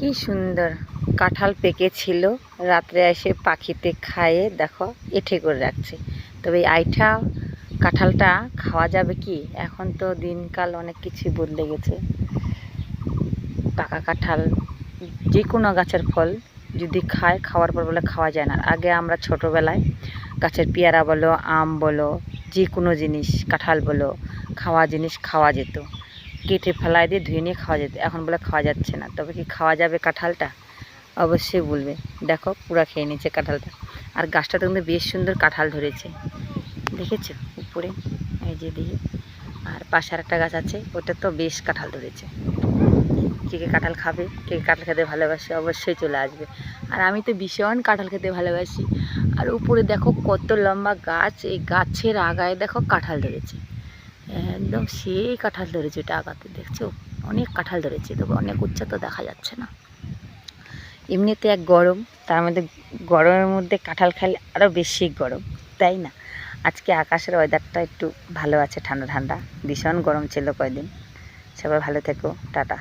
কি সুন্দর কাঁঠাল পেকেছিল, রাত্রে এসে পাখিতে খাইয়ে দেখো এঁঠে করে রাখছে। তবে এই আইঠা কাঁঠালটা খাওয়া যাবে কি? এখন তো দিনকাল অনেক কিছু বদলে গেছে। পাকা কাঁঠাল যে কোনো গাছের ফল যদি খাওয়ার পর বলে খাওয়া যায় না। আগে আমরা ছোটোবেলায় গাছের পেয়ারা বলো, আম বলো, যে কোনো জিনিস, কাঁঠাল বলো, খাওয়া জিনিস খাওয়া যেত, কেটে ফেলায় দিয়ে ধুয়ে নিয়ে খাওয়া যেত। এখন বলে খাওয়া যাচ্ছে না। তবে কি খাওয়া যাবে কাঁঠালটা? অবশ্যই বলবে। দেখো পুরা খেয়ে নিচ্ছে কাঁঠালটা। আর গাছটাতে কিন্তু বেশ সুন্দর কাঁঠাল ধরেছে, দেখেছো উপরে, এই যে দিকে। আর পাশে আর একটা গাছ আছে, ওটা তো বেশ কাঁঠাল ধরেছে। কে কে কাঁঠাল খাবে, কে কে কাঁঠাল খেতে ভালোবাসে, অবশ্যই চলে আসবে। আর আমি তো ভীষণ কাঁঠাল খেতে ভালোবাসি। আর উপরে দেখো কত লম্বা গাছ, এই গাছের আগায় দেখো কাঁঠাল ধরেছে, একদম সেই কাঁঠাল ধরেছে। ওটা আগাতে দেখছো অনেক কাঁঠাল ধরেছে, তবে অনেক উচ্চা তো দেখা যাচ্ছে না। এমনিতে এক গরম, তার মধ্যে গরমের মধ্যে কাঁঠাল খেলে আরও বেশি গরম, তাই না? আজকে আকাশের ওয়েদারটা একটু ভালো আছে, ঠান্ডা ঠান্ডা। ভীষণ গরম ছিল কয়েকদিন। সবাই ভালো থেকো, টাটা।